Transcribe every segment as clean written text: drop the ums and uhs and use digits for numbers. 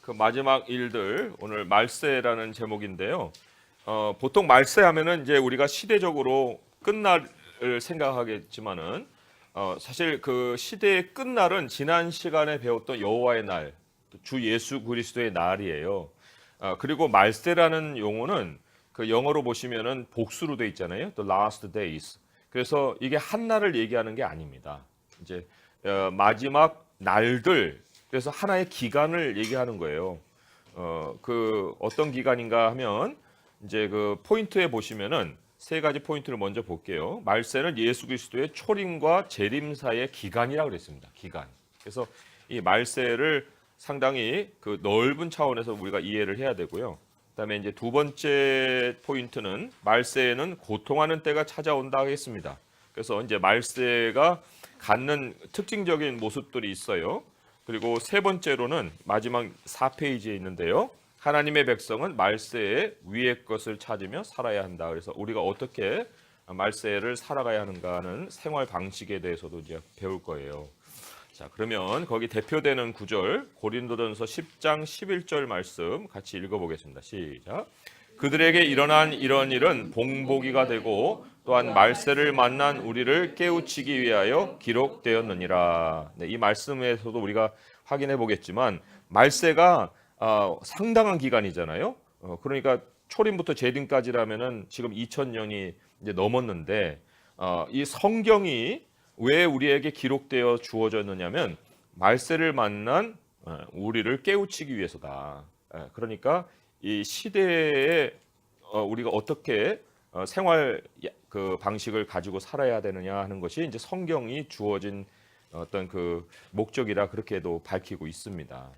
그 마지막 일들 오늘 말세라는 제목인데요. 보통 말세하면은 이제 우리가 시대적으로 끝날을 생각하겠지만은 사실 그 시대의 끝날은 지난 시간에 배웠던 여호와의 날, 주 예수 그리스도의 날이에요. 그리고 말세라는 용어는 그 영어로 보시면은 복수로 돼 있잖아요. The last days. 그래서 이게 한 날을 얘기하는 게 아닙니다. 이제 마지막 날들, 그래서 하나의 기간을 얘기하는 거예요. 그 어떤 기간인가 하면 이제 그 포인트에 보시면은 세 가지 포인트를 먼저 볼게요. 말세는 예수 그리스도의 초림과 재림 사이의 기간이라고 그랬습니다. 기간. 그래서 이 말세를 상당히 그 넓은 차원에서 우리가 이해를 해야 되고요. 그다음에 이제 두 번째 포인트는 말세에는 고통하는 때가 찾아온다 하겠습니다. 그래서 이제 말세가 갖는 특징적인 모습들이 있어요. 그리고 세 번째로는 마지막 4페이지에 있는데요. 하나님의 백성은 말세에 위의 것을 찾으며 살아야 한다. 그래서 우리가 어떻게 말세를 살아가야 하는가 하는 생활 방식에 대해서도 이제 배울 거예요. 자, 그러면 거기 대표되는 구절 고린도전서 10장 11절 말씀 같이 읽어보겠습니다. 시작. 그들에게 일어난 이런 일은 봉복이가 되고 또한 말세를 만난 우리를 깨우치기 위하여 기록되었느니라. 네, 이 말씀에서도 우리가 확인해 보겠지만 말세가 상당한 기간이잖아요. 그러니까 초림부터 재림까지라면은 지금 2000년이 이제 넘었는데 이 성경이 왜 우리에게 기록되어 주어졌느냐면 말세를 만난 우리를 깨우치기 위해서다. 그러니까 이 시대에 우리가 어떻게 생활 그 방식을 가지고 살아야 되느냐 하는 것이 이제 성경이 주어진 어떤 그 목적이라 그렇게도 밝히고 있습니다.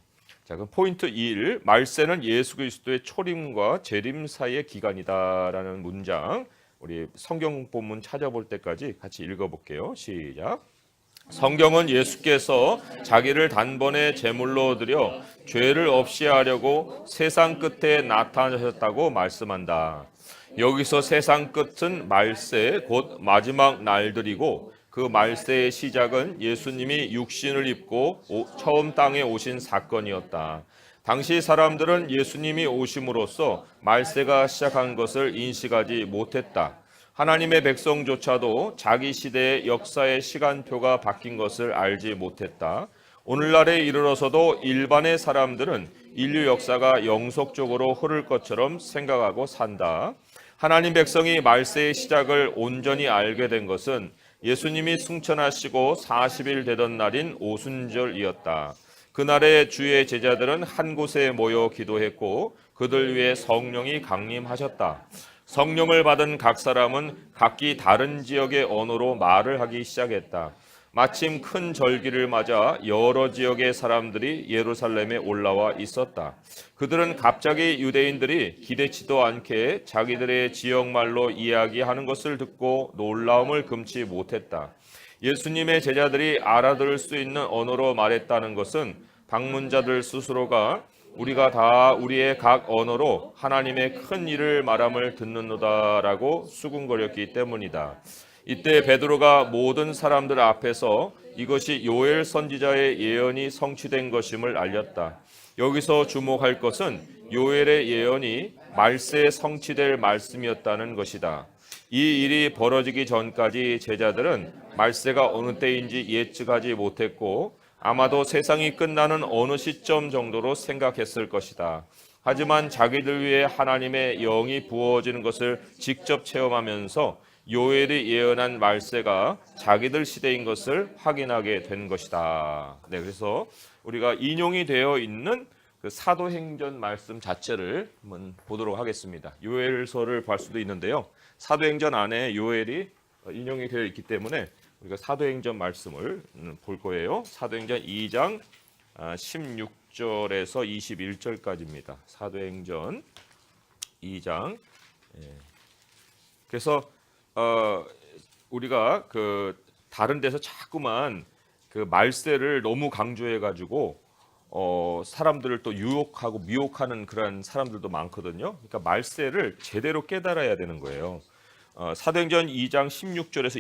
자, 그럼 포인트 1, 말세는 예수 그리스도의 초림과 재림 사이의 기간이다라는 문장. 우리 성경 본문 찾아볼 때까지 같이 읽어볼게요. 시작. 성경은 예수께서 자기를 단번에 제물로 드려 죄를 없이 하려고 세상 끝에 나타나셨다고 말씀한다. 여기서 세상 끝은 말세 곧 마지막 날들이고 그 말세의 시작은 예수님이 육신을 입고 처음 땅에 오신 사건이었다. 당시 사람들은 예수님이 오심으로써 말세가 시작한 것을 인식하지 못했다. 하나님의 백성조차도 자기 시대의 역사의 시간표가 바뀐 것을 알지 못했다. 오늘날에 이르러서도 일반의 사람들은 인류 역사가 영속적으로 흐를 것처럼 생각하고 산다. 하나님 백성이 말세의 시작을 온전히 알게 된 것은 예수님이 승천하시고 40일 되던 날인 오순절이었다. 그날에 주의 제자들은 한 곳에 모여 기도했고 그들 위해 성령이 강림하셨다. 성령을 받은 각 사람은 각기 다른 지역의 언어로 말을 하기 시작했다. 마침 큰 절기를 맞아 여러 지역의 사람들이 예루살렘에 올라와 있었다. 그들은 갑자기 유대인들이 기대치도 않게 자기들의 지역말로 이야기하는 것을 듣고 놀라움을 금치 못했다. 예수님의 제자들이 알아들을 수 있는 언어로 말했다는 것은 방문자들 스스로가 우리가 다 우리의 각 언어로 하나님의 큰 일을 말함을 듣는노다라고 수군거렸기 때문이다. 이때 베드로가 모든 사람들 앞에서 이것이 요엘 선지자의 예언이 성취된 것임을 알렸다. 여기서 주목할 것은 요엘의 예언이 말세에 성취될 말씀이었다는 것이다. 이 일이 벌어지기 전까지 제자들은 말세가 어느 때인지 예측하지 못했고 아마도 세상이 끝나는 어느 시점 정도로 생각했을 것이다. 하지만 자기들 위해 하나님의 영이 부어지는 것을 직접 체험하면서 요엘이 예언한 말세가 자기들 시대인 것을 확인하게 된 것이다. 네, 그래서 우리가 인용이 되어 있는 그 사도행전 말씀 자체를 한번 보도록 하겠습니다. 요엘서를 볼 수도 있는데요. 사도행전 안에 요엘이 인용이 되어 있기 때문에 우리가 사도행전 말씀을 볼 거예요. 사도행전 2장 16절에서 21절까지입니다. 사도행전 2장. 그래서 우리가 그 다른 데서 자꾸만 그 말세를 너무 강조해 가지고 사람들을 또 유혹하고 미혹하는 그런 사람들도 많거든요. 그러니까 말세를 제대로 깨달아야 되는 거예요. 사도행전 2장 16절에서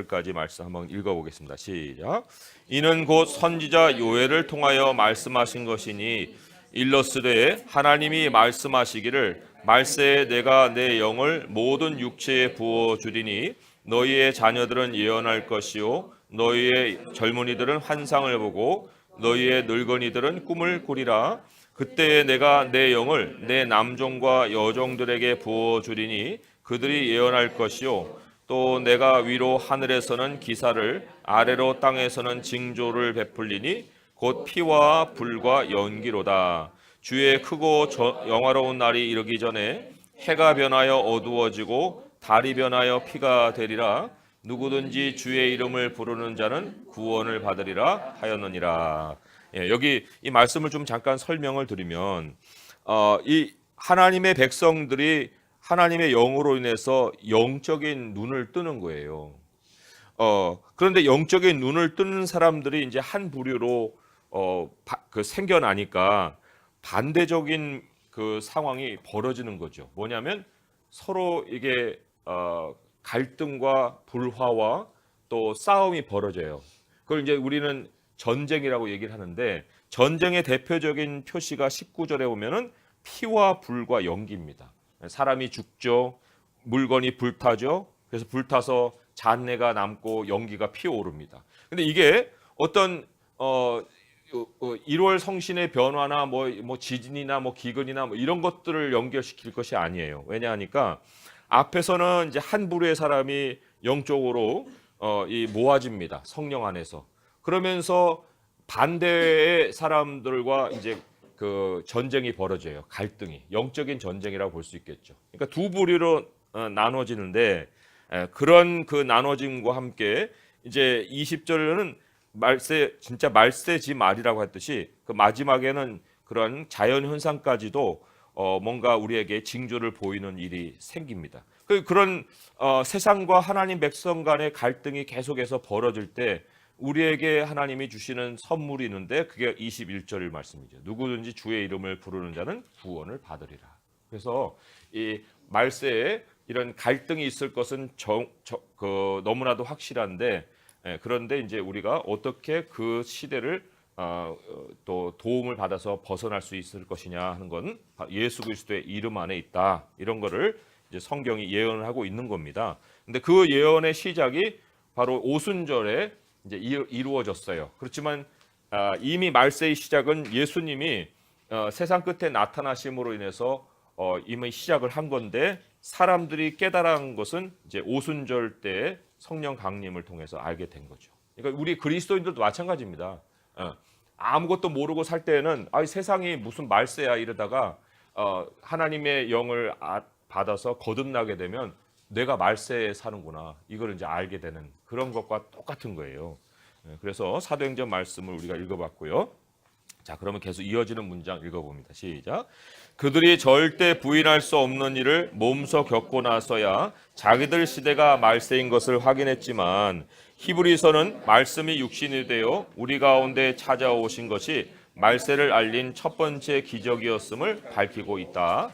21절까지 말씀 한번 읽어보겠습니다. 시작. 이는 곧 선지자 요엘을 통하여 말씀하신 것이니 일러스되 하나님이 말씀하시기를 말세에 내가 내 영을 모든 육체에 부어 주리니 너희의 자녀들은 예언할 것이요 너희의 젊은이들은 환상을 보고 너희의 늙은이들은 꿈을 꾸리라. 그때에 내가 내 영을 내 남종과 여종들에게 부어 주리니 그들이 예언할 것이요 또 내가 위로 하늘에서는 기사를 아래로 땅에서는 징조를 베풀리니 곧 피와 불과 연기로다. 주의 크고 영화로운 날이 이르기 전에 해가 변하여 어두워지고 달이 변하여 피가 되리라. 누구든지 주의 이름을 부르는 자는 구원을 받으리라 하였느니라. 여기 이 말씀을 좀 잠깐 설명을 드리면 이 하나님의 백성들이 하나님의 영으로 인해서 영적인 눈을 뜨는 거예요. 그런데 영적인 눈을 뜨는 사람들이 이제 한 부류로 생겨나니까 반대적인 그 상황이 벌어지는 거죠. 뭐냐면 서로 이게 갈등과 불화와 또 싸움이 벌어져요. 그걸 이제 우리는 전쟁이라고 얘기를 하는데 전쟁의 대표적인 표시가 19절에 보면은 피와 불과 연기입니다. 사람이 죽죠. 물건이 불타죠. 그래서 불타서 잔내가 남고 연기가 피어오릅니다. 근데 이게 어떤 1월 성신의 변화나 뭐 지진이나 뭐 기근이나 뭐 이런 것들을 연결시킬 것이 아니에요. 왜냐하니까 앞에서는 이제 한 부류의 사람이 영적으로 이 모아집니다. 성령 안에서. 그러면서 반대의 사람들과 이제 그 전쟁이 벌어져요. 갈등이 영적인 전쟁이라고 볼 수 있겠죠. 그러니까 두 부류로 나눠지는데 그런 그 나눠짐과 함께 이제 20절에는 진짜 말세지 말이라고 했듯이 그 마지막에는 그런 자연 현상까지도 뭔가 우리에게 징조를 보이는 일이 생깁니다. 그런 세상과 하나님 백성 간의 갈등이 계속해서 벌어질 때 우리에게 하나님이 주시는 선물이 있는데 그게 21절 말씀이죠. 누구든지 주의 이름을 부르는 자는 구원을 받으리라. 그래서 이 말세에 이런 갈등이 있을 것은 너무나도 확실한데 그런데 이제 우리가 어떻게 그 시대를 또 도움을 받아서 벗어날 수 있을 것이냐 하는 건 예수 그리스도의 이름 안에 있다. 이런 거를 이제 성경이 예언을 하고 있는 겁니다. 근데 그 예언의 시작이 바로 오순절에 이제 이루어졌어요. 그렇지만 이미 말세의 시작은 예수님이 세상 끝에 나타나심으로 인해서 이미 시작을 한 건데 사람들이 깨달은 것은 이제 오순절 때 성령 강림을 통해서 알게 된 거죠. 그러니까 우리 그리스도인들도 마찬가지입니다. 아무것도 모르고 살 때는 세상이 무슨 말세야 이러다가 하나님의 영을 받아서 거듭나게 되면 내가 말세에 사는구나. 이걸 이제 알게 되는 그런 것과 똑같은 거예요. 그래서 사도행전 말씀을 우리가 읽어봤고요. 자, 그러면 계속 이어지는 문장 읽어봅니다. 시작. 그들이 절대 부인할 수 없는 일을 몸소 겪고 나서야 자기들 시대가 말세인 것을 확인했지만 히브리서는 말씀이 육신이 되어 우리 가운데 찾아오신 것이 말세를 알린 첫 번째 기적이었음을 밝히고 있다.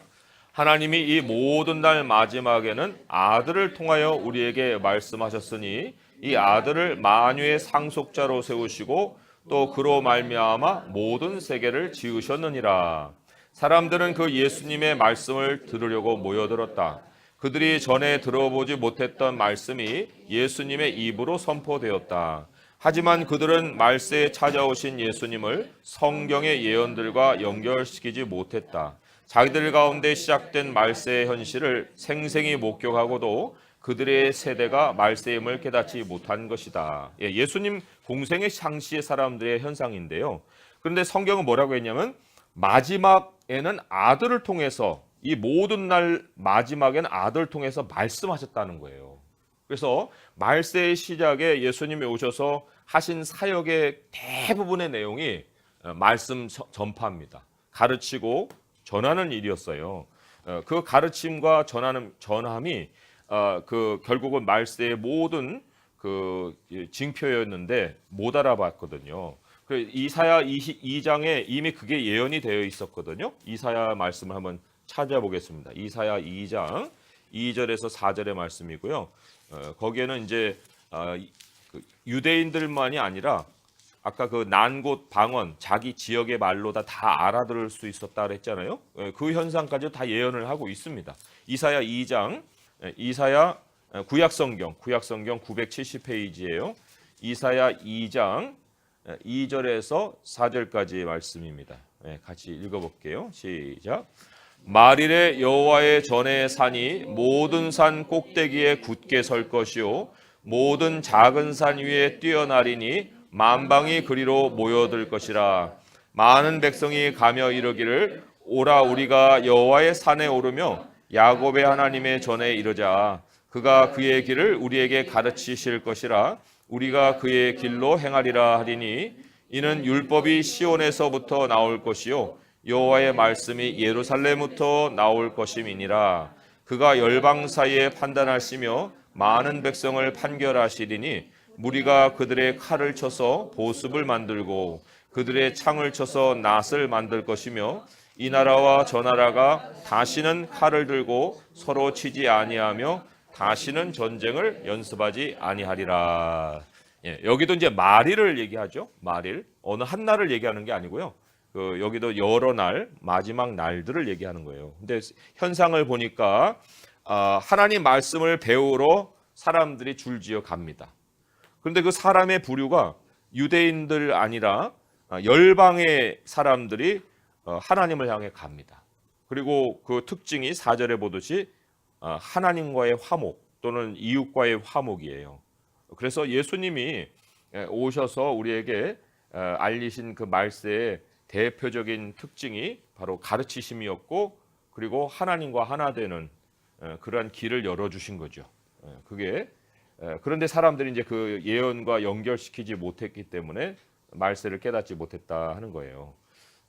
하나님이 이 모든 날 마지막에는 아들을 통하여 우리에게 말씀하셨으니 이 아들을 만유의 상속자로 세우시고 또 그로 말미암아 모든 세계를 지으셨느니라. 사람들은 그 예수님의 말씀을 들으려고 모여들었다. 그들이 전에 들어보지 못했던 말씀이 예수님의 입으로 선포되었다. 하지만 그들은 말세에 찾아오신 예수님을 성경의 예언들과 연결시키지 못했다. 자기들 가운데 시작된 말세의 현실을 생생히 목격하고도 그들의 세대가 말세임을 깨닫지 못한 것이다. 예수님 공생의 상시의 사람들의 현상인데요. 그런데 성경은 뭐라고 했냐면 마지막에는 아들을 통해서 이 모든 날 마지막에는 아들을 통해서 말씀하셨다는 거예요. 그래서 말세의 시작에 예수님이 오셔서 하신 사역의 대부분의 내용이 말씀 전파입니다. 가르치고 전하는 일이었어요. 그 가르침과 전함이 결국은 말세의 모든 그 징표였는데 못 알아봤거든요. 이사야 22장에 이미 그게 예언이 되어 있었거든요. 이사야 말씀을 한번 찾아보겠습니다. 이사야 2장 2절에서 4절의 말씀이고요. 거기에는 이제 유대인들만이 아니라 아까 그 난 곳 방언 자기 지역의 말로 다 알아들을 수 있었다 그랬잖아요. 그 현상까지 다 예언을 하고 있습니다. 이사야 2장 이사야 구약성경 970페이지예요. 이사야 2장 2절에서 4절까지의 말씀입니다. 같이 읽어볼게요. 시작. 말일에 여호와의 전에 산이 모든 산 꼭대기에 굳게 설 것이요 모든 작은 산 위에 뛰어나리니 만방이 그리로 모여들 것이라. 많은 백성이 가며 이르기를 오라 우리가 여호와의 산에 오르며 야곱의 하나님의 전에 이르자. 그가 그의 길을 우리에게 가르치실 것이라. 우리가 그의 길로 행하리라 하리니 이는 율법이 시온에서부터 나올 것이요 여호와의 말씀이 예루살렘부터 나올 것임이니라. 그가 열방 사이에 판단하시며 많은 백성을 판결하시리니 무리가 그들의 칼을 쳐서 보습을 만들고 그들의 창을 쳐서 낫을 만들 것이며 이 나라와 저 나라가 다시는 칼을 들고 서로 치지 아니하며 다시는 전쟁을 연습하지 아니하리라. 여기도 이제 말일을 얘기하죠. 말일 어느 한 날을 얘기하는 게 아니고요. 여기도 여러 날 마지막 날들을 얘기하는 거예요. 근데 현상을 보니까 하나님 말씀을 배우러 사람들이 줄지어 갑니다. 그런데 그 사람의 부류가 유대인들 아니라 열방의 사람들이 하나님을 향해 갑니다. 그리고 그 특징이 4절에 보듯이 하나님과의 화목 또는 이웃과의 화목이에요. 그래서 예수님이 오셔서 우리에게 알리신 그 말세의 대표적인 특징이 바로 가르치심이었고 그리고 하나님과 하나 되는 그러한 길을 열어주신 거죠. 그런데 사람들이 이제 그 예언과 연결시키지 못했기 때문에 말세를 깨닫지 못했다 하는 거예요.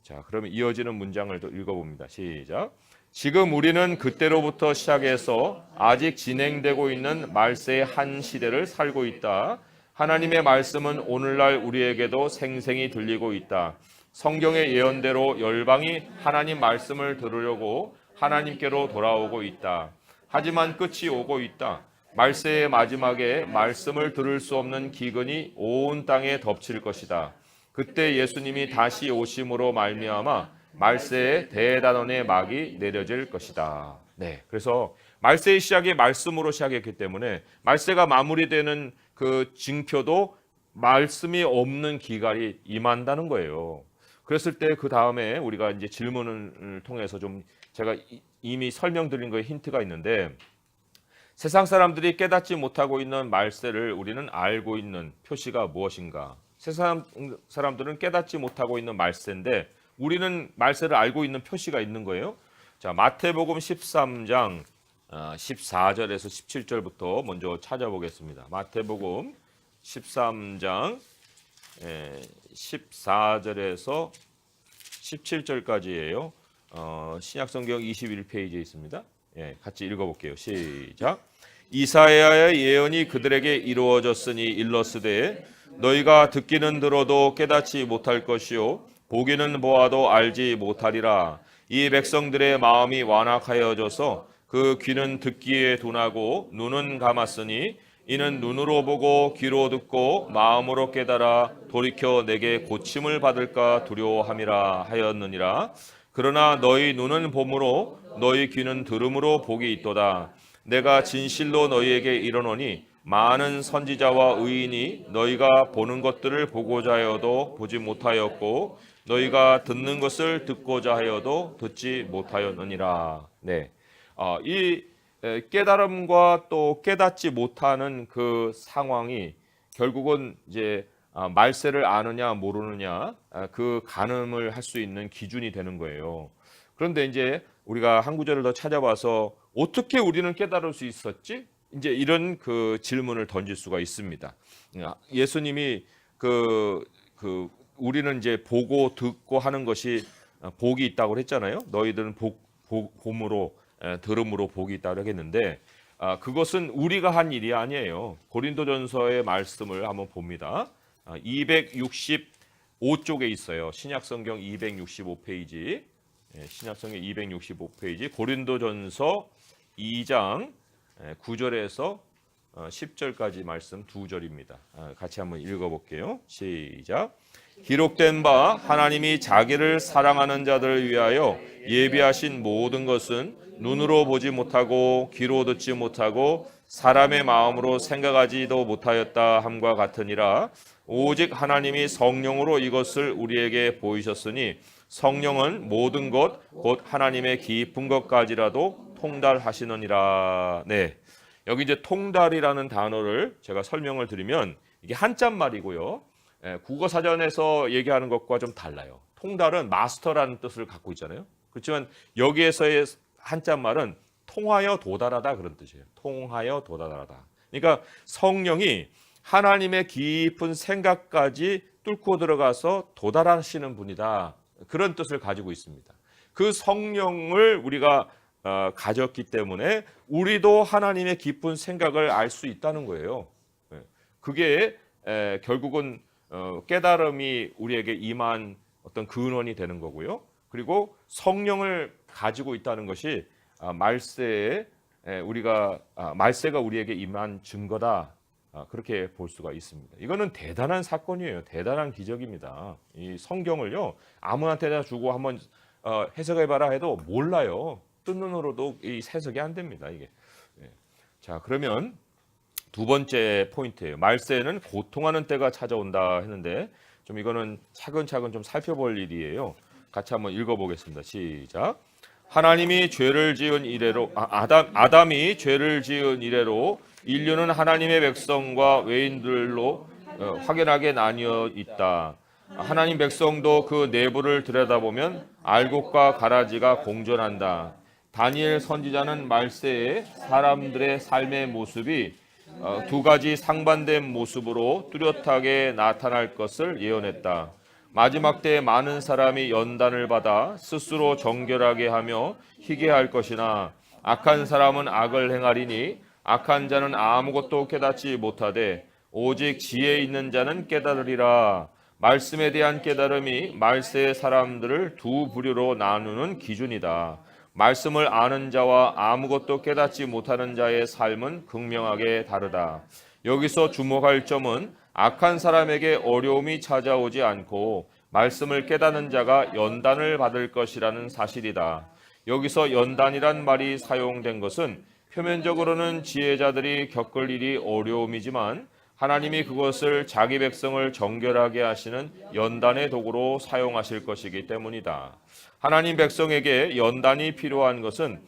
자, 그러면 이어지는 문장을 또 읽어봅니다. 시작. 지금 우리는 그때로부터 시작해서 아직 진행되고 있는 말세의 한 시대를 살고 있다. 하나님의 말씀은 오늘날 우리에게도 생생히 들리고 있다. 성경의 예언대로 열방이 하나님 말씀을 들으려고 하나님께로 돌아오고 있다. 하지만 끝이 오고 있다. 말세의 마지막에 말씀을 들을 수 없는 기근이 온 땅에 덮칠 것이다. 그때 예수님이 다시 오심으로 말미암아 말세의 대단원의 막이 내려질 것이다. 네, 그래서 말세의 시작이 말씀으로 시작했기 때문에 말세가 마무리되는 그 징표도 말씀이 없는 기갈이 임한다는 거예요. 그랬을 때 그 다음에 우리가 이제 질문을 통해서 좀 제가 이미 설명드린 거에 힌트가 있는데 세상 사람들이 깨닫지 못하고 있는 말세를 우리는 알고 있는 표시가 무엇인가? 세상 사람들은 깨닫지 못하고 있는 말세인데 우리는 말세를 알고 있는 표시가 있는 거예요. 자, 마태복음 13장 14절에서 17절부터 먼저 찾아보겠습니다. 마태복음 13장 14절에서 17절까지예요. 신약성경 21페이지에 있습니다. 같이 읽어볼게요. 시작. 이사야의 예언이 그들에게 이루어졌으니 일러스되 너희가 듣기는 들어도 깨닫지 못할 것이요 보기는 보아도 알지 못하리라. 이 백성들의 마음이 완악하여져서 그 귀는 듣기에 둔하고 눈은 감았으니 이는 눈으로 보고 귀로 듣고 마음으로 깨달아 돌이켜 내게 고침을 받을까 두려워함이라 하였느니라. 그러나 너희 눈은 봄으로 너희 귀는 들음으로 복이 있도다. 내가 진실로 너희에게 이르노니 많은 선지자와 의인이 너희가 보는 것들을 보고자 하여도 보지 못하였고 너희가 듣는 것을 듣고자 하여도 듣지 못하였느니라. 네, 이 깨달음과 또 깨닫지 못하는 그 상황이 결국은 이제 말세를 아느냐 모르느냐 그 가늠을 할 수 있는 기준이 되는 거예요. 그런데 이제 우리가 한 구절을 더 찾아봐서 어떻게 우리는 깨달을 수 있었지? 이제 이런 그 질문을 던질 수가 있습니다. 예수님이 우리는 이제 보고 듣고 하는 것이 복이 있다고 했잖아요. 너희들은 봄으로 들음으로 복이 있다고 하겠는데 그것은 우리가 한 일이 아니에요. 고린도전서의 말씀을 한번 봅니다. 265쪽에 있어요. 신약성경 265페이지. 신약성경 265페이지 고린도전서 2장 9절에서 10절까지 말씀 두 절입니다. 같이 한번 읽어볼게요. 시작. 기록된 바 하나님이 자기를 사랑하는 자들을 위하여 예비하신 모든 것은 눈으로 보지 못하고 귀로 듣지 못하고 사람의 마음으로 생각하지도 못하였다 함과 같으니라. 오직 하나님이 성령으로 이것을 우리에게 보이셨으니 성령은 모든 것 곧 하나님의 깊은 것까지라도 통달하시느니라. 네, 여기 이제 통달이라는 단어를 제가 설명을 드리면 이게 한자말이고요. 국어 사전에서 얘기하는 것과 좀 달라요. 통달은 마스터라는 뜻을 갖고 있잖아요. 그렇지만 여기에서의 한자말은 통하여 도달하다 그런 뜻이에요. 통하여 도달하다. 그러니까 성령이 하나님의 깊은 생각까지 뚫고 들어가서 도달하시는 분이다. 그런 뜻을 가지고 있습니다. 그 성령을 우리가 가졌기 때문에 우리도 하나님의 깊은 생각을 알 수 있다는 거예요. 그게 결국은 깨달음이 우리에게 임한 어떤 근원이 되는 거고요. 그리고 성령을 가지고 있다는 것이 말세가 우리에게 임한 증거다. 그렇게 볼 수가 있습니다. 이거는 대단한 사건이에요. 대단한 기적입니다. 이 성경을요 아무한테나 주고 한번 해석해봐라 해도 몰라요. 뜬 눈으로도 이 해석이 안 됩니다. 이게. 자, 그러면 두 번째 포인트예요. 말세에는 고통하는 때가 찾아온다 했는데 좀 이거는 차근차근 좀 살펴볼 일이에요. 같이 한번 읽어보겠습니다. 시작. 하나님이 죄를 지은 이래로 아담이 죄를 지은 이래로 인류는 하나님의 백성과 외인들로 확연하게 나뉘어 있다. 하나님 백성도 그 내부를 들여다보면 알곡과 가라지가 공존한다. 다니엘 선지자는 말세에 사람들의 삶의 모습이 두 가지 상반된 모습으로 뚜렷하게 나타날 것을 예언했다. 마지막 때에 많은 사람이 연단을 받아 스스로 정결하게 하며 희게 할 것이나 악한 사람은 악을 행하리니 악한 자는 아무것도 깨닫지 못하되 오직 지혜 있는 자는 깨달으리라. 말씀에 대한 깨달음이 말세의 사람들을 두 부류로 나누는 기준이다. 말씀을 아는 자와 아무것도 깨닫지 못하는 자의 삶은 극명하게 다르다. 여기서 주목할 점은 악한 사람에게 어려움이 찾아오지 않고 말씀을 깨닫는 자가 연단을 받을 것이라는 사실이다. 여기서 연단이란 말이 사용된 것은 표면적으로는 지혜자들이 겪을 일이 어려움이지만 하나님이 그것을 자기 백성을 정결하게 하시는 연단의 도구로 사용하실 것이기 때문이다. 하나님 백성에게 연단이 필요한 것은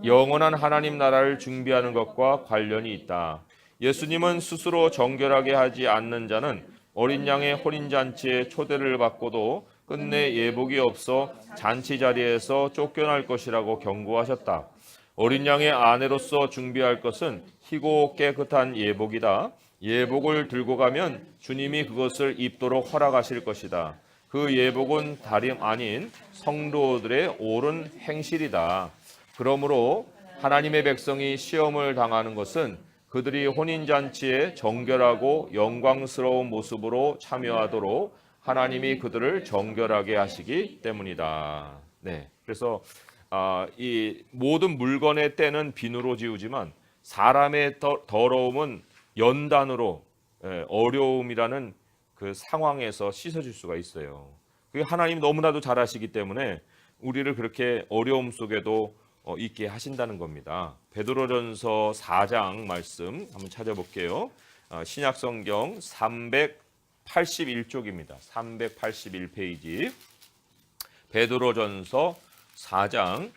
영원한 하나님 나라를 준비하는 것과 관련이 있다. 예수님은 스스로 정결하게 하지 않는 자는 어린 양의 혼인잔치에 초대를 받고도 끝내 예복이 없어 잔치 자리에서 쫓겨날 것이라고 경고하셨다. 어린 양의 아내로서 준비할 것은 희고 깨끗한 예복이다. 예복을 들고 가면 주님이 그것을 입도록 허락하실 것이다. 그 예복은 다름 아닌 성도들의 옳은 행실이다. 그러므로 하나님의 백성이 시험을 당하는 것은 그들이 혼인잔치에 정결하고 영광스러운 모습으로 참여하도록 하나님이 그들을 정결하게 하시기 때문이다. 네, 그래서 이 모든 물건의 때는 비누로 지우지만 사람의 더러움은 연단으로 어려움이라는 그 상황에서 씻어질 수가 있어요. 그게 하나님 너무나도 잘 아시기 때문에 우리를 그렇게 어려움 속에도 있게 하신다는 겁니다. 베드로전서 4장 말씀 한번 찾아볼게요. 신약성경 381쪽입니다. 381페이지 베드로전서 4장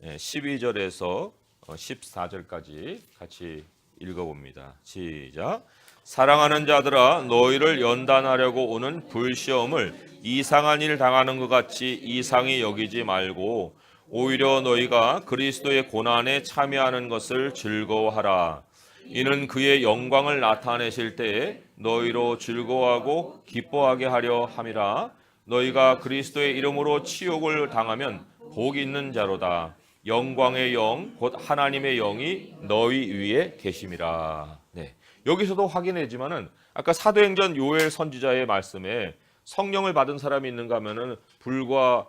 12절에서 14절까지 같이 읽어봅니다. 시작. 사랑하는 자들아, 너희를 연단하려고 오는 불시험을 이상한 일 당하는 것 같이 이상히 여기지 말고 오히려 너희가 그리스도의 고난에 참여하는 것을 즐거워하라. 이는 그의 영광을 나타내실 때에 너희로 즐거워하고 기뻐하게 하려 함이라. 너희가 그리스도의 이름으로 치욕을 당하면 복 있는 자로다. 영광의 영 곧 하나님의 영이 너희 위에 계심이라. 네. 여기서도 확인했지만은 아까 사도행전 요엘 선지자의 말씀에 성령을 받은 사람이 있는가 하면은 불과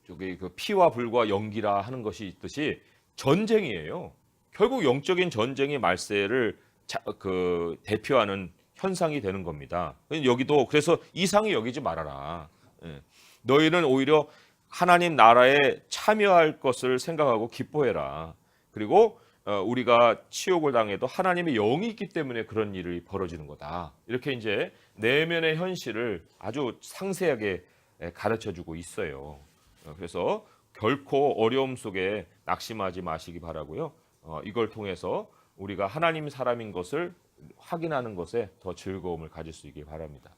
저기 그 피와 불과 연기라 하는 것이 있듯이 전쟁이에요. 결국 영적인 전쟁이 말세를 대표하는 현상이 되는 겁니다. 여기도 그래서 이상히 여기지 말아라. 예. 너희는 오히려 하나님 나라에 참여할 것을 생각하고 기뻐해라. 그리고 우리가 치욕을 당해도 하나님의 영이 있기 때문에 그런 일이 벌어지는 거다. 이렇게 이제 내면의 현실을 아주 상세하게 가르쳐주고 있어요. 그래서 결코 어려움 속에 낙심하지 마시기 바라고요. 이걸 통해서 우리가 하나님 사람인 것을 확인하는 것에 더 즐거움을 가질 수 있기 바랍니다.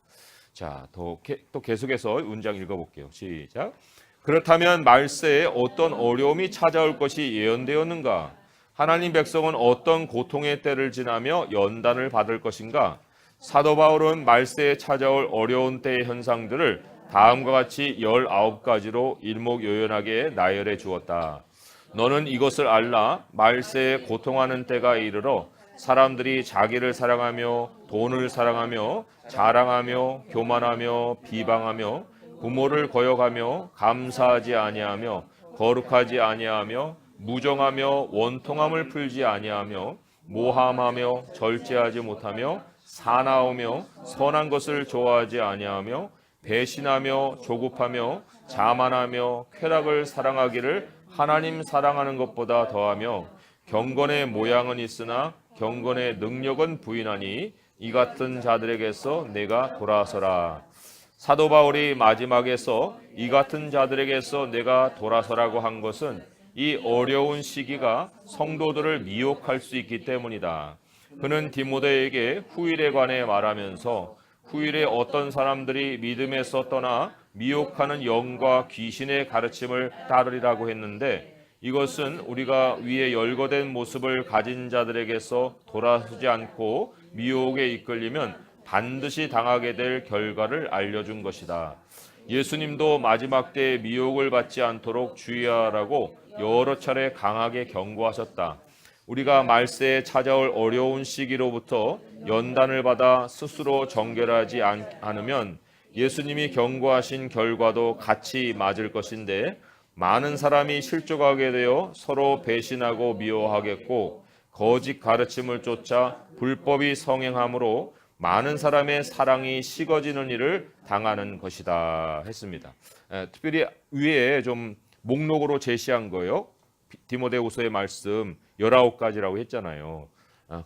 자, 또 계속해서 문장 읽어볼게요. 시작. 그렇다면 말세에 어떤 어려움이 찾아올 것이 예언되었는가? 하나님 백성은 어떤 고통의 때를 지나며 연단을 받을 것인가? 사도 바울은 말세에 찾아올 어려운 때의 현상들을 다음과 같이 19가지로 일목요연하게 나열해 주었다. 너는 이것을 알라. 말세에 고통하는 때가 이르러 사람들이 자기를 사랑하며 돈을 사랑하며 자랑하며 교만하며 비방하며 부모를 거역하며 감사하지 아니하며 거룩하지 아니하며 무정하며 원통함을 풀지 아니하며 모함하며 절제하지 못하며 사나우며 선한 것을 좋아하지 아니하며 배신하며 조급하며 자만하며 쾌락을 사랑하기를 하나님 사랑하는 것보다 더하며 경건의 모양은 있으나 경건의 능력은 부인하니 이 같은 자들에게서 내가 돌아서라. 사도 바울이 마지막에서 이 같은 자들에게서 내가 돌아서라고 한 것은 이 어려운 시기가 성도들을 미혹할 수 있기 때문이다. 그는 디모데에게 후일에 관해 말하면서 후일에 어떤 사람들이 믿음에서 떠나 미혹하는 영과 귀신의 가르침을 따르리라고 했는데 이것은 우리가 위에 열거된 모습을 가진 자들에게서 돌아서지 않고 미혹에 이끌리면 반드시 당하게 될 결과를 알려준 것이다. 예수님도 마지막 때에 미혹을 받지 않도록 주의하라고 여러 차례 강하게 경고하셨다. 우리가 말세에 찾아올 어려운 시기로부터 연단을 받아 스스로 정결하지 않으면 예수님이 경고하신 결과도 같이 맞을 것인데 많은 사람이 실족하게 되어 서로 배신하고 미워하겠고 거짓 가르침을 쫓아 불법이 성행함으로 많은 사람의 사랑이 식어지는 일을 당하는 것이다 했습니다. 특별히 위에 좀 목록으로 제시한 거예요. 디모데후서의 말씀 19가지라고 했잖아요.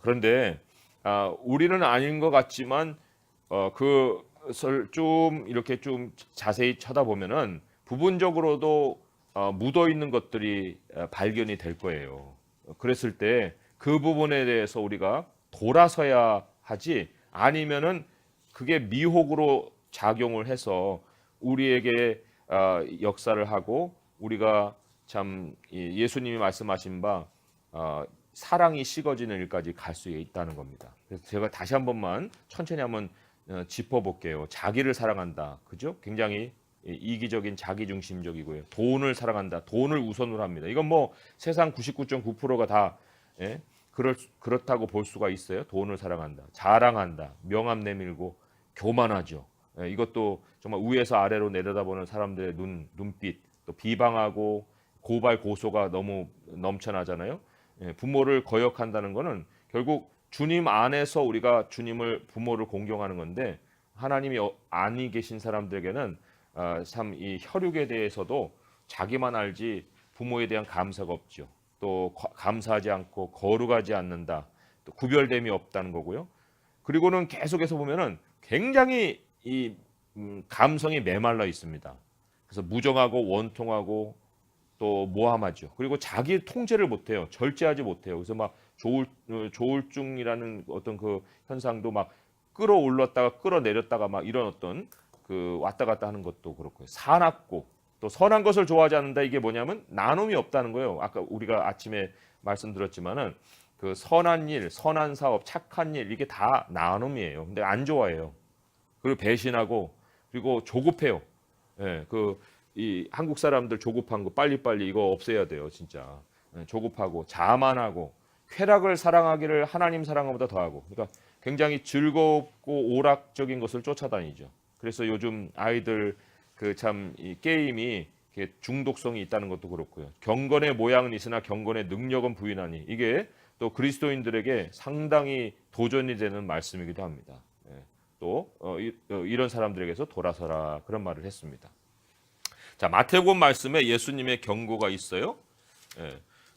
그런데 우리는 아닌 것 같지만 그것을 좀 이렇게 좀 자세히 쳐다보면은 부분적으로도 묻어 있는 것들이 발견이 될 거예요. 그랬을 때 그 부분에 대해서 우리가 돌아서야 하지 아니면은 그게 미혹으로 작용을 해서 우리에게 역사를 하고 우리가 참 예수님이 말씀하신 바 사랑이 식어지는 일까지 갈 수 있다는 겁니다. 그래서 제가 다시 한 번만 천천히 한번 짚어볼게요. 자기를 사랑한다, 그죠? 굉장히 이기적인 자기중심적이고요. 돈을 사랑한다, 돈을 우선으로 합니다. 이건 뭐 세상 99.9%가 다 그렇다고 볼 수가 있어요. 돈을 사랑한다, 자랑한다, 명함 내밀고 교만하죠. 이것도 정말 위에서 아래로 내려다보는 사람들의 눈빛, 또 비방하고 고발 고소가 너무 넘쳐나잖아요. 부모를 거역한다는 것은 결국 주님 안에서 우리가 부모를 공경하는 건데 하나님이 안이 계신 사람들에게는 참 이 혈육에 대해서도 자기만 알지 부모에 대한 감사가 없죠. 또 감사하지 않고 거룩하지 않는다. 또 구별됨이 없다는 거고요. 그리고는 계속해서 보면은 굉장히 이 감성이 메말라 있습니다. 그래서 무정하고 원통하고 또 모함하죠. 그리고 자기 통제를 못해요. 절제하지 못해요. 그래서 막 조울증이라는 어떤 그 현상도 막 끌어올랐다가 끌어내렸다가 막 이런 어떤 그 왔다 갔다 하는 것도 그렇고요. 사납고 또 선한 것을 좋아하지 않는다. 이게 뭐냐면 나눔이 없다는 거예요. 아까 우리가 아침에 말씀드렸지만은 그 선한 일, 선한 사업, 착한 일 이게 다 나눔이에요. 근데 안 좋아해요. 그리고 배신하고 그리고 조급해요. 예, 이 한국 사람들 조급한 거 빨리빨리 이거 없애야 돼요, 진짜. 조급하고 자만하고 쾌락을 사랑하기를 하나님 사랑보다 더하고. 그러니까 굉장히 즐겁고 오락적인 것을 쫓아다니죠. 그래서 요즘 아이들 그 참 이 게임이 중독성이 있다는 것도 그렇고요. 경건의 모양은 있으나 경건의 능력은 부인하니 이게 또 그리스도인들에게 상당히 도전이 되는 말씀이기도 합니다. 또 이런 사람들에게서 돌아서라 그런 말을 했습니다. 자, 마태복음 말씀에 예수님의 경고가 있어요.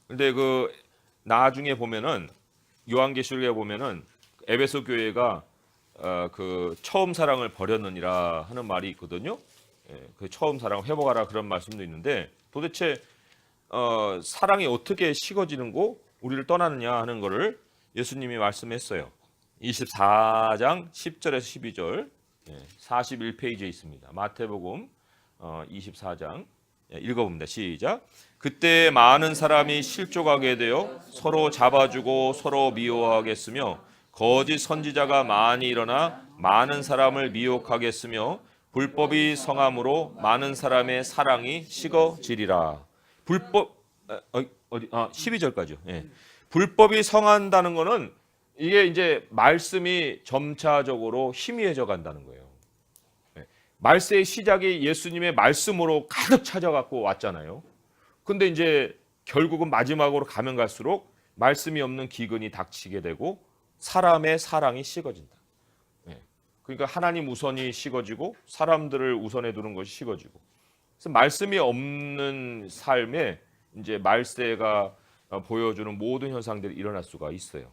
근데 그 나중에 보면은 요한계시록에 보면은 에베소 교회가 그 처음 사랑을 버렸느니라 하는 말이 있거든요. 그 처음 사랑 회복하라 그런 말씀도 있는데 도대체 사랑이 어떻게 식어지는고 우리를 떠나느냐 하는 것을 예수님이 말씀했어요. 24장 10절에서 12절 41페이지에 있습니다. 마태복음 24장 읽어봅니다. 시작. 그때 많은 사람이 실족하게 되어 서로 잡아주고 서로 미워하겠으며 거짓 선지자가 많이 일어나 많은 사람을 미혹하겠으며 불법이 성함으로 많은 사람의 사랑이 식어지리라. 불법 12절까지요. 불법이 성한다는 것은 이게 이제 말씀이 점차적으로 희미해져 간다는 거예요. 말세의 시작이 예수님의 말씀으로 가득 찾아갖고 왔잖아요. 근데 이제 결국은 마지막으로 가면 갈수록 말씀이 없는 기근이 닥치게 되고 사람의 사랑이 식어진다. 그러니까 하나님 우선이 식어지고 사람들을 우선에 두는 것이 식어지고. 그래서 말씀이 없는 삶에 이제 말세가 보여주는 모든 현상들이 일어날 수가 있어요.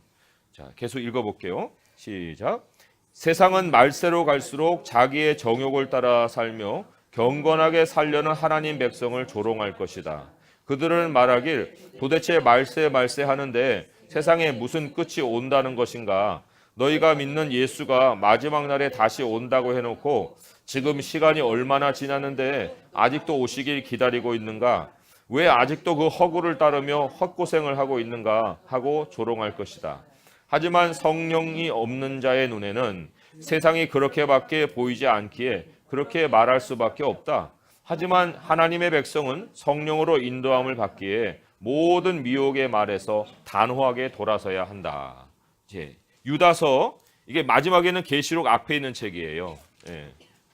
자, 계속 읽어볼게요. 시작. 세상은 말세로 갈수록 자기의 정욕을 따라 살며 경건하게 살려는 하나님 백성을 조롱할 것이다. 그들은 말하길 도대체 말세 하는데 세상에 무슨 끝이 온다는 것인가? 너희가 믿는 예수가 마지막 날에 다시 온다고 해놓고 지금 시간이 얼마나 지났는데 아직도 오시길 기다리고 있는가? 왜 아직도 그 허구를 따르며 헛고생을 하고 있는가? 하고 조롱할 것이다. 하지만 성령이 없는 자의 눈에는 세상이 그렇게밖에 보이지 않기에 그렇게 말할 수밖에 없다. 하지만 하나님의 백성은 성령으로 인도함을 받기에 모든 미혹의 말에서 단호하게 돌아서야 한다. 이제 유다서 이게 마지막에는 계시록 앞에 있는 책이에요.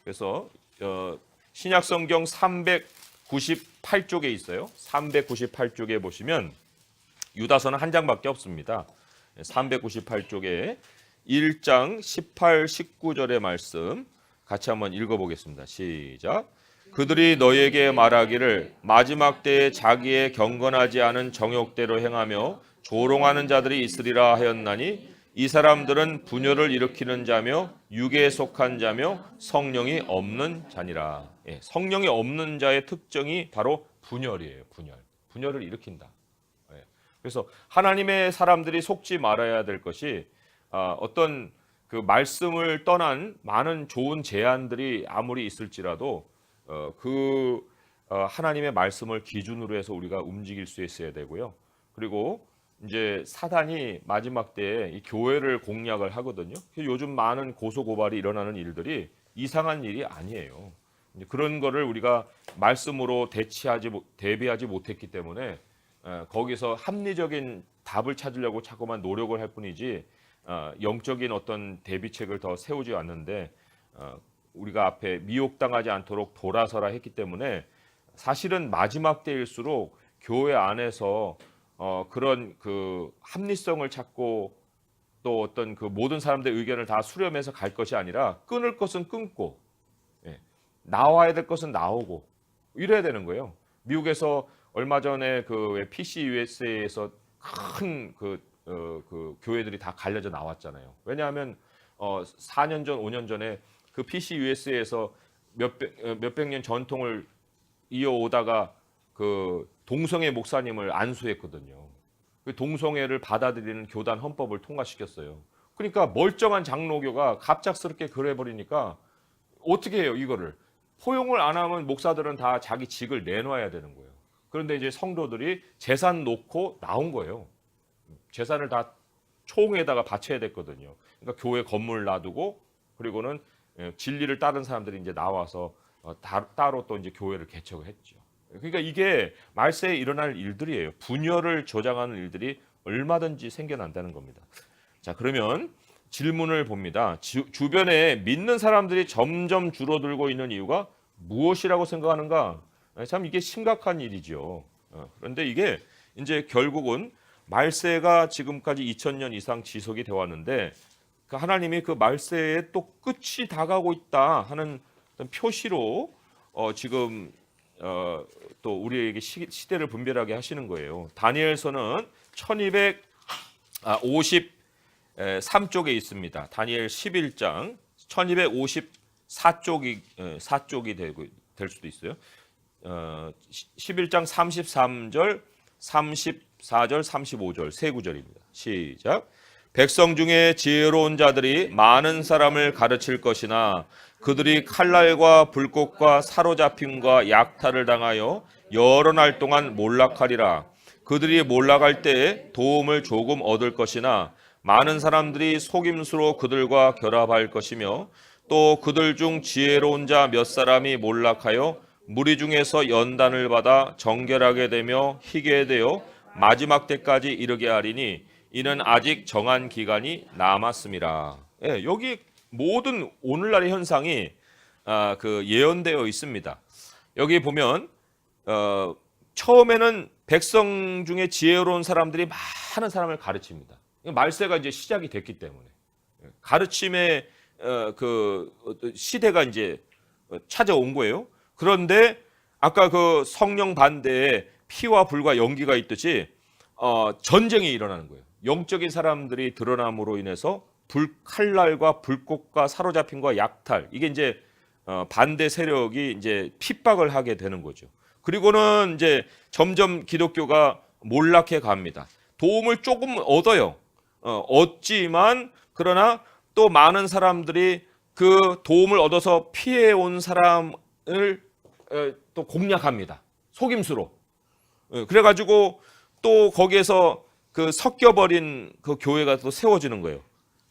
그래서 신약성경 398쪽에 있어요. 398쪽에 보시면 유다서는 한 장밖에 없습니다. 398쪽에 1장 18, 19절의 말씀 같이 한번 읽어보겠습니다. 시작. 그들이 너희에게 말하기를 마지막 때에 자기의 경건하지 않은 정욕대로 행하며 조롱하는 자들이 있으리라 하였나니 이 사람들은 분열을 일으키는 자며 육에 속한 자며 성령이 없는 자니라. 성령이 없는 자의 특징이 바로 분열이에요. 분열을 일으킨다. 그래서 하나님의 사람들이 속지 말아야 될 것이 어떤 그 말씀을 떠난 많은 좋은 제안들이 아무리 있을지라도 하나님의 말씀을 기준으로 해서 우리가 움직일 수 있어야 되고요. 그리고 이제 사단이 마지막 때에 이 교회를 공략을 하거든요. 요즘 많은 고소 고발이 일어나는 일들이 이상한 일이 아니에요. 그런 거를 우리가 말씀으로 대비하지 못했기 때문에 거기서 합리적인 답을 찾으려고 자꾸만 노력을 할 뿐이지 영적인 어떤 대비책을 더 세우지 않는데 우리가 앞에 미혹당하지 않도록 돌아서라 했기 때문에 사실은 마지막 때일수록 교회 안에서 그런 그 합리성을 찾고 또 어떤 그 모든 사람들의 의견을 다 수렴해서 갈 것이 아니라 끊을 것은 끊고 나와야 될 것은 나오고 이래야 되는 거예요. 미국에서 얼마 전에 그 PC USA에서 큰 그 교회들이 다 갈려져 나왔잖아요. 왜냐하면 4년 전, 5년 전에 그 PC USA에서 몇백 년 전통을 이어오다가 그 동성애 목사님을 안수했거든요. 그 동성애를 받아들이는 교단 헌법을 통과시켰어요. 그러니까 멀쩡한 장로교가 갑작스럽게 그래버리니까 어떻게 해요, 이거를? 포용을 안 하면 목사들은 다 자기 직을 내놔야 되는 거예요. 그런데 이제 성도들이 재산 놓고 나온 거예요. 재산을 다 총에다가 바쳐야 됐거든요. 그러니까 교회 건물 놔두고 그리고는 진리를 따른 사람들이 이제 나와서 따로 또 이제 교회를 개척을 했죠. 그러니까 이게 말세에 일어날 일들이에요. 분열을 조장하는 일들이 얼마든지 생겨난다는 겁니다. 자, 그러면 질문을 봅니다. 주변에 믿는 사람들이 점점 줄어들고 있는 이유가 무엇이라고 생각하는가? 참 이게 심각한 일이죠. 그런데 이게 이제 결국은 말세가 지금까지 2000년 이상 지속이 되어 왔는데 그 하나님이 그 말세에 또 끝이 다가오고 있다 하는 어떤 표시로 지금 또 우리에게 시대를 분별하게 하시는 거예요. 다니엘서는 1253쪽에 있습니다. 다니엘 11장 1254쪽이 될 수도 있어요. 11장 33절, 34절, 35절 세 구절입니다. 시작. 백성 중에 지혜로운 자들이 많은 사람을 가르칠 것이나 그들이 칼날과 불꽃과 사로잡힘과 약탈을 당하여 여러 날 동안 몰락하리라. 그들이 몰락할 때 도움을 조금 얻을 것이나 많은 사람들이 속임수로 그들과 결합할 것이며 또 그들 중 지혜로운 자 몇 사람이 몰락하여 무리 중에서 연단을 받아 정결하게 되며 희게 되어 마지막 때까지 이르게 하리니 이는 아직 정한 기간이 남았음이라. 예, 여기 모든 오늘날의 현상이 그 예언되어 있습니다. 여기 보면 처음에는 백성 중에 지혜로운 사람들이 많은 사람을 가르칩니다. 말세가 이제 시작이 됐기 때문에 가르침의 그 시대가 이제 찾아온 거예요. 그런데 아까 그 성령 반대에 피와 불과 연기가 있듯이 전쟁이 일어나는 거예요. 영적인 사람들이 드러남으로 인해서 칼날과 불꽃과 사로잡힘과 약탈, 이게 이제 반대 세력이 이제 핍박을 하게 되는 거죠. 그리고는 이제 점점 기독교가 몰락해 갑니다. 도움을 조금 얻어요. 얻지만 그러나 또 많은 사람들이 그 도움을 얻어서 피해 온 사람을 또 공략합니다. 속임수로. 그래가지고 또 거기에서 그 섞여버린 그 교회가 또 세워지는 거예요.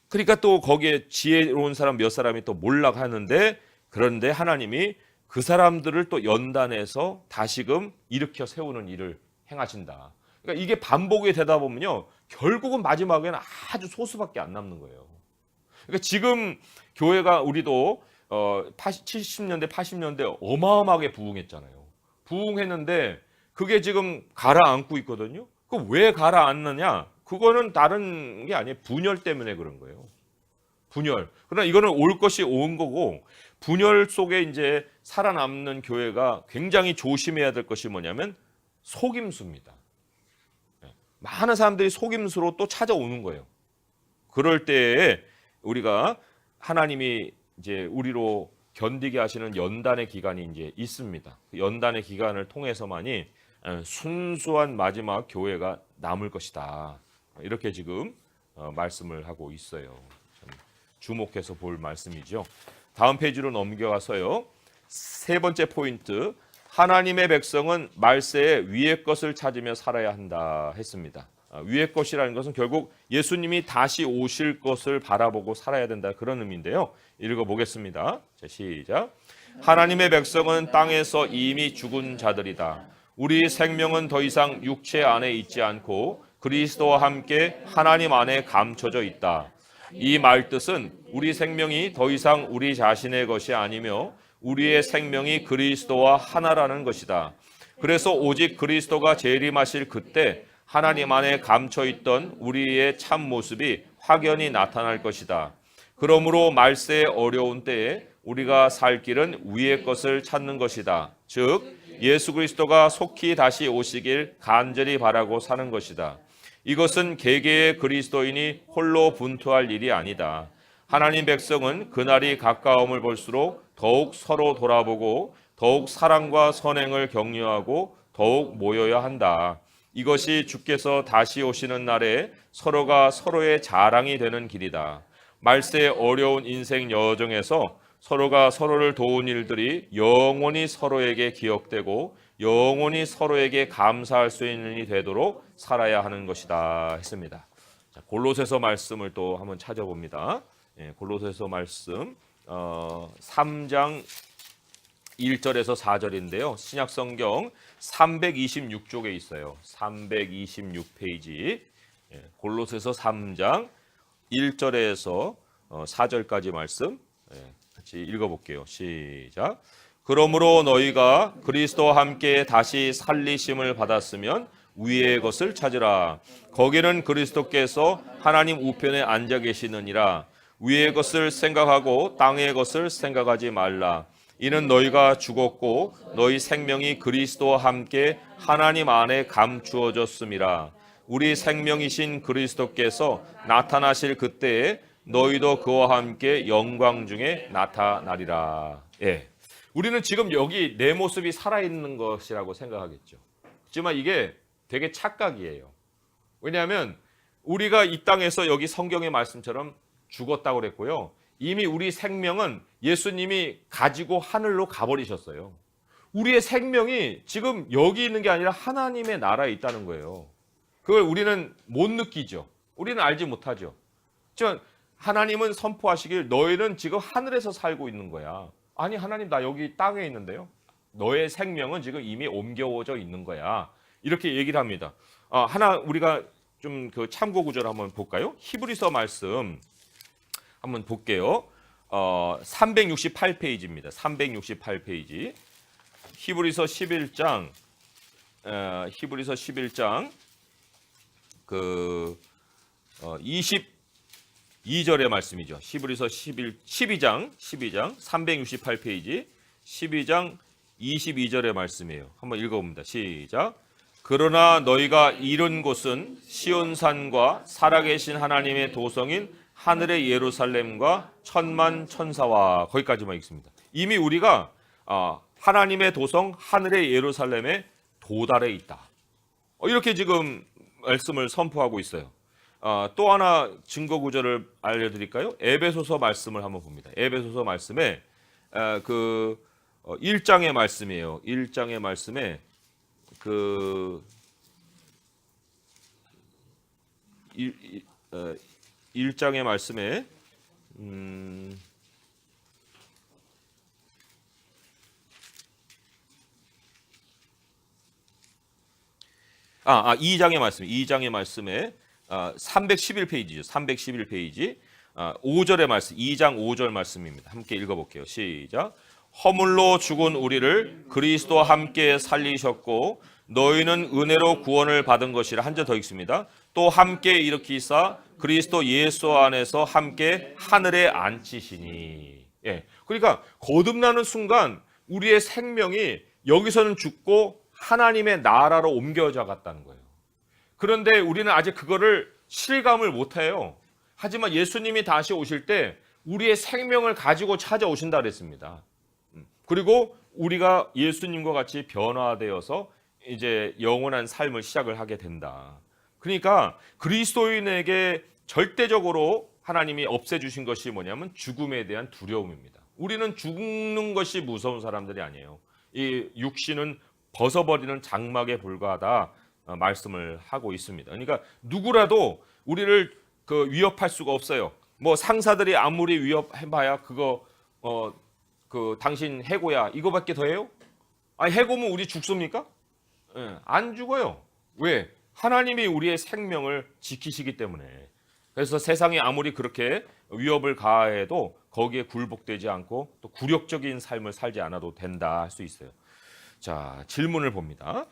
그러니까 또 거기에 지혜로운 사람 몇 사람이 또 몰락하는데, 그런데 하나님이 그 사람들을 또 연단해서 다시금 일으켜 세우는 일을 행하신다. 그러니까 이게 반복이 되다 보면요, 결국은 마지막에는 아주 소수밖에 안 남는 거예요. 그러니까 지금 교회가 우리도 70년대, 80년대 어마어마하게 부흥했잖아요. 부흥했는데 그게 지금 가라앉고 있거든요. 그 왜 가라앉느냐? 그거는 다른 게 아니에요. 분열 때문에 그런 거예요. 분열. 그러나 이거는 올 것이 온 거고, 분열 속에 이제 살아남는 교회가 굉장히 조심해야 될 것이 뭐냐면 속임수입니다. 많은 사람들이 속임수로 또 찾아오는 거예요. 그럴 때에 우리가 하나님이 이제 우리로 견디게 하시는 연단의 기간이 이제 있습니다. 연단의 기간을 통해서만이 순수한 마지막 교회가 남을 것이다. 이렇게 지금 말씀을 하고 있어요. 주목해서 볼 말씀이죠. 다음 페이지로 넘겨가서요. 세 번째 포인트, 하나님의 백성은 말세에 위의 것을 찾으며 살아야 한다 했습니다. 위의 것이라는 것은 결국 예수님이 다시 오실 것을 바라보고 살아야 된다, 그런 의미인데요. 읽어보겠습니다. 자, 시작. 하나님의 백성은 땅에서 이미 죽은 자들이다. 우리 생명은 더 이상 육체 안에 있지 않고 그리스도와 함께 하나님 안에 감춰져 있다. 이 말뜻은 우리 생명이 더 이상 우리 자신의 것이 아니며 우리의 생명이 그리스도와 하나라는 것이다. 그래서 오직 그리스도가 재림하실 그때 하나님 안에 감춰 있던 우리의 참 모습이 확연히 나타날 것이다. 그러므로 말세의 어려운 때에 우리가 살 길은 위의 것을 찾는 것이다. 즉 예수 그리스도가 속히 다시 오시길 간절히 바라고 사는 것이다. 이것은 개개의 그리스도인이 홀로 분투할 일이 아니다. 하나님 백성은 그날이 가까움을 볼수록 더욱 서로 돌아보고 더욱 사랑과 선행을 격려하고 더욱 모여야 한다. 이것이 주께서 다시 오시는 날에 서로가 서로의 자랑이 되는 길이다. 말세의 어려운 인생 여정에서 서로가 서로를 도운 일들이 영원히 서로에게 기억되고 영원히 서로에게 감사할 수 있는 일이 되도록 살아야 하는 것이다 했습니다. 자, 골로새서 말씀을 또 한번 찾아봅니다. 골로새서 말씀 3장 1절에서 4절인데요. 신약성경 326쪽에 있어요. 326페이지. 골로새서 3장 1절에서 4절까지 말씀 같이 읽어볼게요. 시작. 그러므로 너희가 그리스도와 함께 다시 살리심을 받았으면 위의 것을 찾으라. 거기는 그리스도께서 하나님 우편에 앉아 계시느니라. 위의 것을 생각하고 땅의 것을 생각하지 말라. 이는 너희가 죽었고 너희 생명이 그리스도와 함께 하나님 안에 감추어졌음이라. 우리 생명이신 그리스도께서 나타나실 그때에 너희도 그와 함께 영광 중에 나타나리라. 예. 우리는 지금 여기 내 모습이 살아있는 것이라고 생각하겠죠. 하지만 이게 되게 착각이에요. 왜냐하면 우리가 이 땅에서 여기 성경의 말씀처럼 죽었다고 그랬고요. 이미 우리 생명은 예수님이 가지고 하늘로 가버리셨어요. 우리의 생명이 지금 여기 있는 게 아니라 하나님의 나라에 있다는 거예요. 그걸 우리는 못 느끼죠. 우리는 알지 못하죠. 하지만 하나님은 선포하시길 너희는 지금 하늘에서 살고 있는 거야. 아니 하나님 나 여기 땅에 있는데요. 너의 생명은 지금 이미 옮겨져 있는 거야. 이렇게 얘기를 합니다. 하나 우리가 좀 그 참고 구절을 한번 볼까요? 히브리서 말씀 한번 볼게요. 368페이지입니다. 368페이지. 히브리서 11장 히브리서 11장 그 22절의 말씀이죠. 히브리서 12장 368페이지 12장 22절의 말씀이에요. 한번 읽어봅니다. 시작. 그러나 너희가 이른 곳은 시온산과 살아계신 하나님의 도성인 하늘의 예루살렘과 천만 천사와 거기까지만 읽습니다. 이미 우리가 하나님의 도성 하늘의 예루살렘에 도달해 있다. 이렇게 지금 말씀을 선포하고 있어요. 또 하나 증거 구절을 알려드릴까요? 에베소서 말씀을 한번 봅니다. 에베소서 말씀에 그 1장의 말씀이에요. 1장의 말씀에 그 1장의 말씀에 2장의 말씀에 311페이지죠. 311페이지 5절의 말씀, 2장 5절 말씀입니다. 함께 읽어볼게요. 시작. 허물로 죽은 우리를 그리스도와 함께 살리셨고 너희는 은혜로 구원을 받은 것이라. 한 절 더 읽습니다. 또 함께 일으키사 그리스도 예수 안에서 함께 하늘에 앉히시니. 예. 그러니까 거듭나는 순간 우리의 생명이 여기서는 죽고 하나님의 나라로 옮겨져 갔다는 거예요. 그런데 우리는 아직 그거를 실감을 못해요. 하지만 예수님이 다시 오실 때 우리의 생명을 가지고 찾아오신다 그랬습니다. 그리고 우리가 예수님과 같이 변화되어서 이제 영원한 삶을 시작을 하게 된다. 그러니까 그리스도인에게 절대적으로 하나님이 없애주신 것이 뭐냐면 죽음에 대한 두려움입니다. 우리는 죽는 것이 무서운 사람들이 아니에요. 이 육신은 벗어버리는 장막에 불과하다 말씀을 하고 있습니다. 그러니까 누구라도 우리를 위협할 수가 없어요. 뭐 상사들이 아무리 위협해봐야 그거 당신 해고야 이거밖에 더 해요? 아니 해고면 우리 죽습니까? 예, 안 죽어요. 왜? 하나님이 우리의 생명을 지키시기 때문에. 그래서 세상이 아무리 그렇게 위협을 가해도 거기에 굴복되지 않고 또 굴욕적인 삶을 살지 않아도 된다 할 수 있어요. 자, 질문을 봅니다.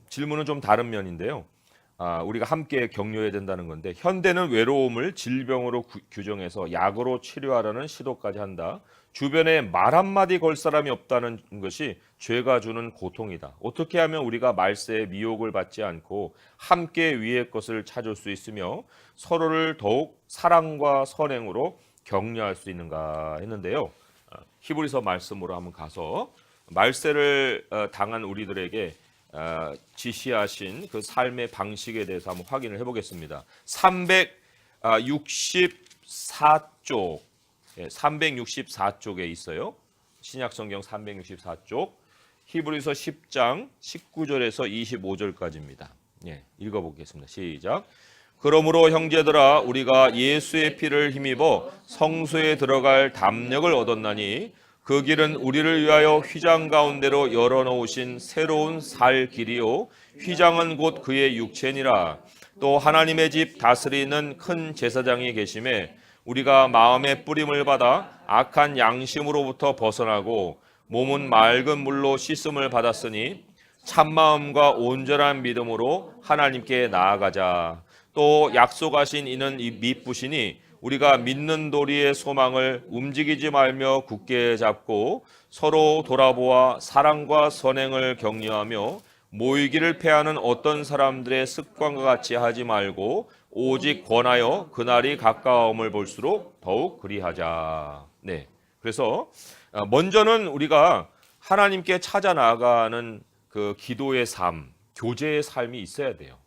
질문은 좀 다른 면인데요. 우리가 함께 격려해야 된다는 건데, 현대는 외로움을 질병으로 규정해서 약으로 치료하려는 시도까지 한다. 주변에 말 한마디 걸 사람이 없다는 것이 죄가 주는 고통이다. 어떻게 하면 우리가 말세의 미혹을 받지 않고 함께 위의 것을 찾을 수 있으며 서로를 더욱 사랑과 선행으로 격려할 수 있는가 했는데요. 히브리서 말씀으로 한번 가서 말세를 당한 우리들에게 지시하신 그 삶의 방식에 대해서 한번 확인을 해보겠습니다. 364쪽, 364쪽에 있어요. 신약성경 364쪽, 히브리서 10장 19절에서 25절까지입니다. 읽어보겠습니다. 시작. 그러므로 형제들아 우리가 예수의 피를 힘입어 성소에 들어갈 담력을 얻었나니 그 길은 우리를 위하여 휘장 가운데로 열어놓으신 새로운 살 길이요 휘장은 곧 그의 육체니라. 또 하나님의 집 다스리는 큰 제사장이 계심에 우리가 마음의 뿌림을 받아 악한 양심으로부터 벗어나고 몸은 맑은 물로 씻음을 받았으니 참마음과 온전한 믿음으로 하나님께 나아가자. 또 약속하신 이는 미쁘시니 우리가 믿는 도리의 소망을 움직이지 말며 굳게 잡고 서로 돌아보아 사랑과 선행을 격려하며 모이기를 패하는 어떤 사람들의 습관과 같이 하지 말고 오직 권하여 그날이 가까움을 볼수록 더욱 그리하자. 네. 그래서 먼저는 우리가 하나님께 찾아 나아가는 그 기도의 삶, 교제의 삶이 있어야 돼요.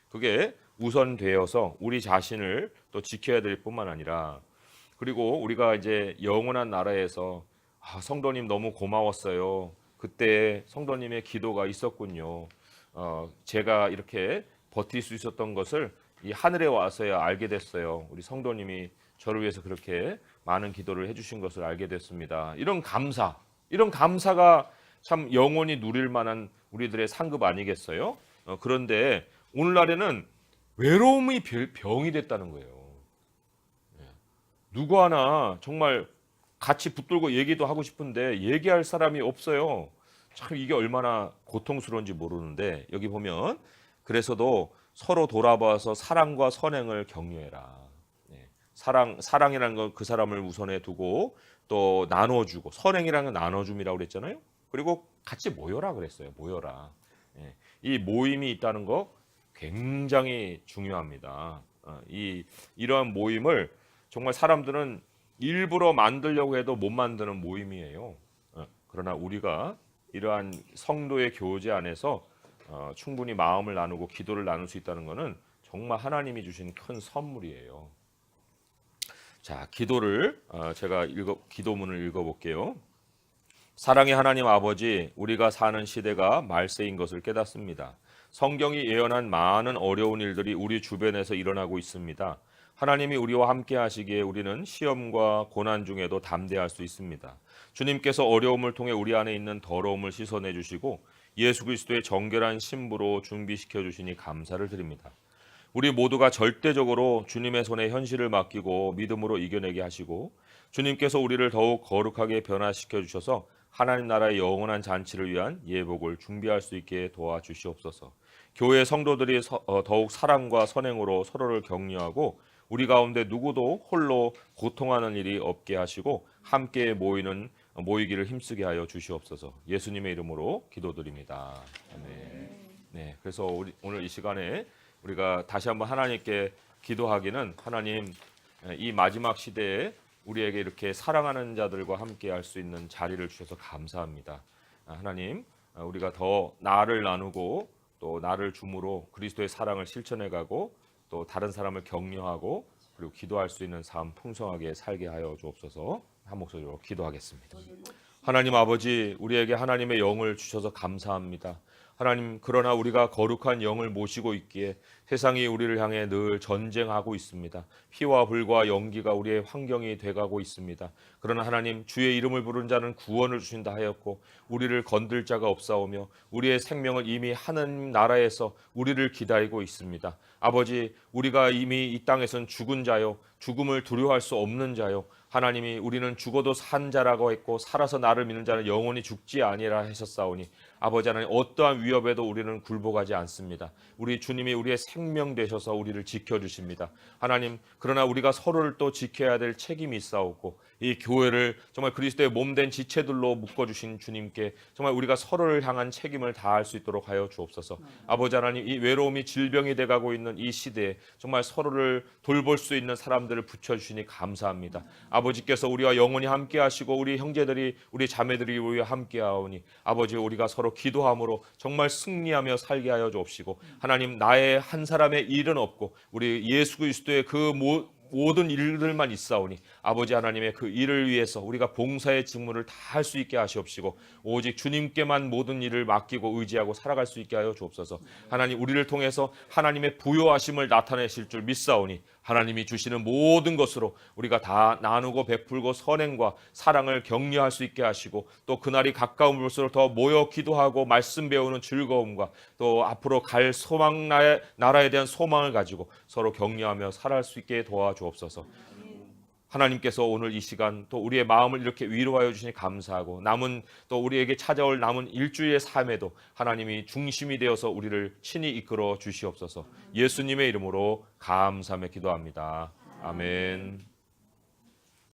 그게 우선되어서 우리 자신을 또 지켜야 될 뿐만 아니라, 그리고 우리가 이제 영원한 나라에서 성도님 너무 고마웠어요. 그때 성도님의 기도가 있었군요. 제가 이렇게 버틸 수 있었던 것을 이 하늘에 와서야 알게 됐어요. 우리 성도님이 저를 위해서 그렇게 많은 기도를 해주신 것을 알게 됐습니다. 이런 감사가 참 영원히 누릴 만한 우리들의 상급 아니겠어요? 그런데 오늘날에는 외로움이 병이 됐다는 거예요. 누구 하나 정말 같이 붙들고 얘기도 하고 싶은데 얘기할 사람이 없어요. 참 이게 얼마나 고통스러운지 모르는데, 여기 보면 그래서도 서로 돌아봐서 사랑과 선행을 격려해라. 사랑이라는 건 그 사람을 우선에 두고 또 나눠주고, 선행이라는 건 나눠줌이라고 그랬잖아요. 그리고 같이 모여라 그랬어요. 모여라. 이 모임이 있다는 거 굉장히 중요합니다. 이러한 모임을 정말 사람들은 일부러 만들려고 해도 못 만드는 모임이에요. 그러나 우리가 이러한 성도의 교제 안에서 충분히 마음을 나누고 기도를 나눌 수 있다는 것은 정말 하나님이 주신 큰 선물이에요. 자, 기도를 제가 기도문을 읽어볼게요. 사랑의 하나님 아버지, 우리가 사는 시대가 말세인 것을 깨닫습니다. 성경이 예언한 많은 어려운 일들이 우리 주변에서 일어나고 있습니다. 하나님이 우리와 함께 하시기에 우리는 시험과 고난 중에도 담대할 수 있습니다. 주님께서 어려움을 통해 우리 안에 있는 더러움을 씻어내 주시고 예수 그리스도의 정결한 신부로 준비시켜 주시니 감사를 드립니다. 우리 모두가 절대적으로 주님의 손에 현실을 맡기고 믿음으로 이겨내게 하시고, 주님께서 우리를 더욱 거룩하게 변화시켜 주셔서 하나님 나라의 영원한 잔치를 위한 예복을 준비할 수 있게 도와주시옵소서. 교회 성도들이 더욱 사랑과 선행으로 서로를 격려하고 우리 가운데 누구도 홀로 고통하는 일이 없게 하시고 함께 모이기를 힘쓰게 하여 주시옵소서. 예수님의 이름으로 기도드립니다. 아멘. 네, 그래서 오늘 이 시간에 우리가 다시 한번 하나님께 기도하기는, 하나님 이 마지막 시대에 우리에게 이렇게 사랑하는 자들과 함께 할 수 있는 자리를 주셔서 감사합니다. 하나님, 우리가 더 나를 나누고 또 나를 줌으로 그리스도의 사랑을 실천해가고 또 다른 사람을 격려하고 그리고 기도할 수 있는 삶 풍성하게 살게 하여 주옵소서. 한 목소리로 기도하겠습니다. 하나님 아버지, 우리에게 하나님의 영을 주셔서 감사합니다. 하나님, 그러나 우리가 거룩한 영을 모시고 있기에 세상이 우리를 향해 늘 전쟁하고 있습니다. 피와 불과 연기가 우리의 환경이 돼가고 있습니다. 그러나 하나님, 주의 이름을 부른 자는 구원을 주신다 하였고 우리를 건들 자가 없사오며 우리의 생명을 이미 하나님 나라에서 우리를 기다리고 있습니다. 아버지, 우리가 이미 이 땅에선 죽은 자요, 죽음을 두려워할 수 없는 자요, 하나님이 우리는 죽어도 산 자라고 했고 살아서 나를 믿는 자는 영원히 죽지 아니라 하셨사오니, 아버지 하나님, 어떠한 위협에도 우리는 굴복하지 않습니다. 우리 주님이 우리의 생명 되셔서 우리를 지켜주십니다. 하나님, 그러나 우리가 서로를 또 지켜야 될 책임이 있사오고 이 교회를 정말 그리스도의 몸된 지체들로 묶어주신 주님께 정말 우리가 서로를 향한 책임을 다할 수 있도록 하여 주옵소서. 아버지 하나님, 이 외로움이 질병이 돼가고 있는 이 시대에 정말 서로를 돌볼 수 있는 사람들을 붙여주시니 감사합니다. 아버지께서 우리와 영원히 함께 하시고 우리 형제들이, 우리 자매들이 우리와 함께 하오니 아버지, 우리가 서로 기도함으로 정말 승리하며 살게 하여 주옵시고, 하나님, 나의 한 사람의 일은 없고 우리 예수 그리스도의 그 모든 일들만 있사오니 아버지 하나님의 그 일을 위해서 우리가 봉사의 직무를 다 할 수 있게 하시옵시고 오직 주님께만 모든 일을 맡기고 의지하고 살아갈 수 있게 하여 주옵소서. 하나님, 우리를 통해서 하나님의 부요하심을 나타내실 줄 믿사오니 하나님이 주시는 모든 것으로 우리가 다 나누고 베풀고 선행과 사랑을 격려할 수 있게 하시고 또 그날이 가까운 볼수록 더 모여 기도하고 말씀 배우는 즐거움과 또 앞으로 갈 소망, 나라에 대한 소망을 가지고 서로 격려하며 살아갈 수 있게 도와주옵소서. 하나님께서 오늘 이 시간 또 우리의 마음을 이렇게 위로하여 주시니 감사하고, 남은 또 우리에게 찾아올 남은 일주일의 삶에도 하나님이 중심이 되어서 우리를 친히 이끌어 주시옵소서. 예수님의 이름으로 감사하며 기도합니다. 아멘.